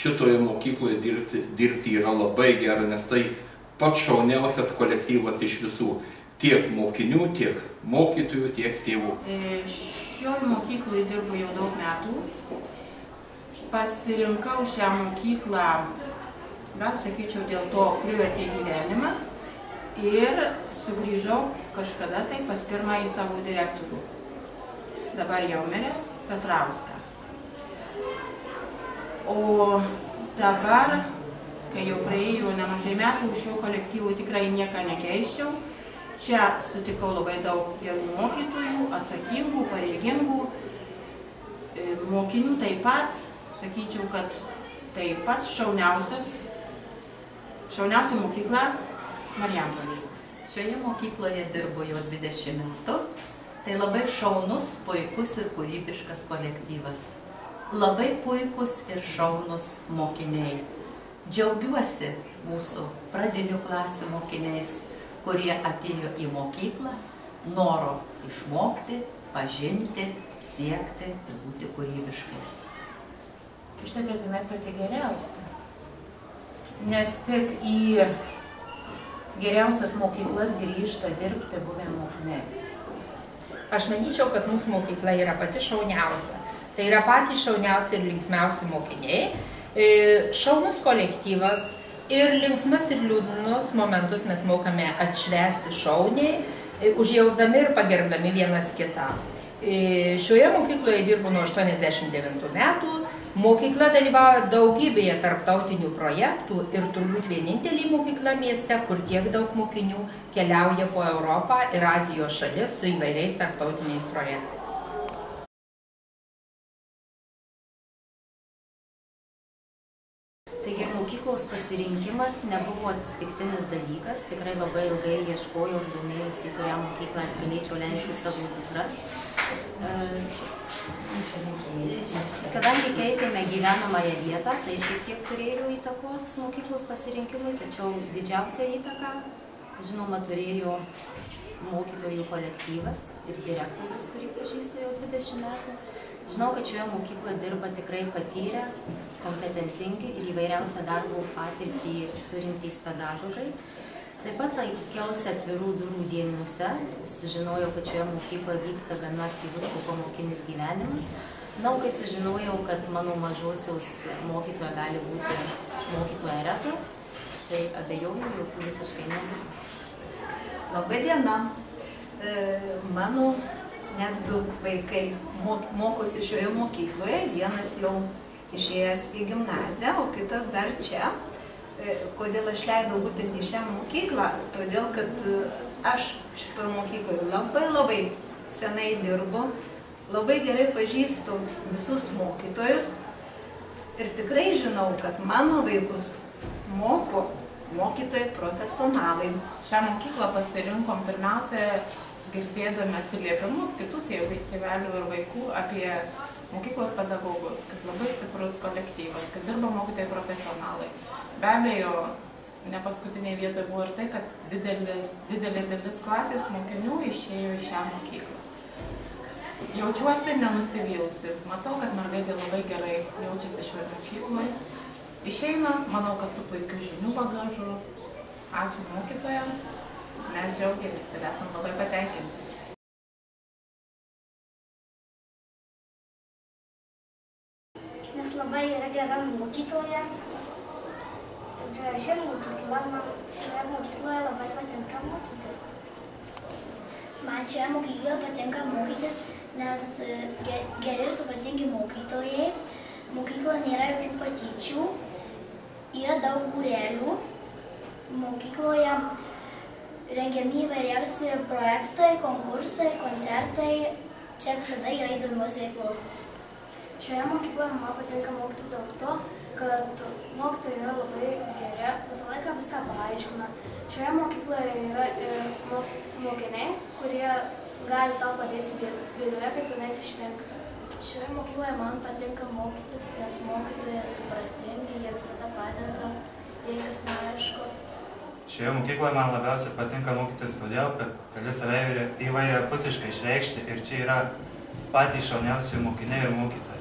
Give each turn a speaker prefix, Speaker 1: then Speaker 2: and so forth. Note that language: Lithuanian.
Speaker 1: šitoje mokykloje dirbti yra labai gera, nes tai pats šauniausias kolektyvas iš visų. Tiek mokinių, tiek mokytojų, tiek tėvų.
Speaker 2: Šioje mokykloje dirbu jau daug metų. Pasirinkau šią mokyklą, gal sakyčiau, dėl to privertė gyvenimas ir sugrįžau kažkada tai pas pirmąjį savo direktorių. Dabar jau miręs Petrauską. O dabar, kai jau praėjo nemažai metų, šio kolektyvų tikrai nieką nekeiščiau. Čia sutikau labai daug gerų mokytojų, atsakingų, pareigingų, mokinių taip pat. Sakyčiau, kad tai pats šauniausia mokykla Marijampolėje.
Speaker 3: Šioje mokykloje dirbu jau 20 metų. Tai labai šaunus, puikus ir kūrybiškas kolektyvas. Labai puikus ir šaunus mokiniai. Džiaugiuosi mūsų pradinių klasių mokiniais, kurie atėjo į mokyklą, noro išmokti, pažinti, siekti ir būti kūrybiškais.
Speaker 4: Žinau, kad jinai pati geriausia, nes tik į geriausias mokyklas grįžta dirbti buvę mokiniai.
Speaker 5: Aš manyčiau, kad mūsų mokykla yra pati šauniausia. Tai yra patys šauniausi ir linksmiausi mokiniai, šaunus kolektyvas ir linksmas ir liūdnus momentus mes mokame atšvęsti šauniai, užjausdami ir pagerbdami vienas kitą. Šioje mokykloje dirbu nuo 89 metų. Mokykla dalyvauja daugybėje tarptautinių projektų ir turbūt vienintelė mokykla mieste, kur tiek daug mokinių keliauja po Europą ir Azijos šalis su įvairiais tarptautiniais projektais.
Speaker 6: Taigi mokyklos pasirinkimas nebuvo atsitiktinis dalykas, tikrai labai ilgai ieškojau ir domėjausi, kurią mokyklą galėčiau leisti savo dukras. Kadangi keitėme gyvenamąją vietą, tai šiek tiek turėjo įtakos mokyklos pasirinkimui, tačiau didžiausią įtaką, žinoma, turėjo mokytojų kolektyvas ir direktorius, kurį pažįstu jau 20 metų. Žinau, kad šioje mokykloje dirba tikrai patyrę, kompetentingi ir įvairiausią darbo patirtį turintys pedagogai. Taip pat laikiausi atvirų durų dienose, sužinojau, kad šioje mokykloje vyksta gana aktyvus popamokinis gyvenimas. Na, kai sužinojau, kad mano mažosios mokytoja gali būti mokytoja Reta, tai abejojau, jau visiškai negaliu.
Speaker 3: Labai diena. Mano net 2 vaikai mokosi šioje mokykloje, vienas jau išėjęs į gimnaziją, o kitas dar čia. Kodėl aš leidau būtent į šią mokyklą? Todėl, kad aš šitoje mokykloje labai senai dirbu, labai gerai pažįstu visus mokytojus ir tikrai žinau, kad mano vaikus moko mokytojai profesionalai.
Speaker 4: Šią mokyklą pasirinkom pirmiausia girdėdami atsiliepimus kitų tėvelių ir vaikų apie mokyklos pedagogus, kad labai stiprus kolektyvas, kad dirba mokytojai profesionalai. Be abejo, ne paskutiniai vietoje buvo ir tai, kad didelė dalis klasės mokinių išėjo į šią mokyklą. Jaučiuosi nenusivylusi. Matau, kad mergaitė labai gerai jaučiasi šioje mokykloje. Išeina, manau, kad su puikiu žinių bagažu. Ačiū mokytojams. Mes džiaugiamės ir esam labai patenkinti.
Speaker 7: Nes labai yra gera mokykloje. Šioje mokykloje labai patinka mokytis. Man šioje mokykloje patinka mokytis, nes geri ir supratingi mokytojai. Mokykloje nėra jokių patyčių, yra daug būrelių. Mokykloje rengiami įvairiausi projektai, konkursai, koncertai. Čia visada yra įdomios veiklos.
Speaker 8: Šioje mokykloje man patinka mokytis dėl to, kad mokytojai yra labai geri, visą laiką viską paaiškina. Šioje mokykloje yra mokiniai, kurie gali tau padėti bėdoje, kaip jinais ištinka.
Speaker 7: Šioje mokykloje man patinka mokytis, nes mokytojai supratingi, jie visada padeda, jei kas neaišku.
Speaker 9: Šioje mokykloje man labiausiai patinka mokytis todėl, kad gali save įvairiapusiškai išreikšti ir čia yra patys šauniausi mokiniai ir mokytojai.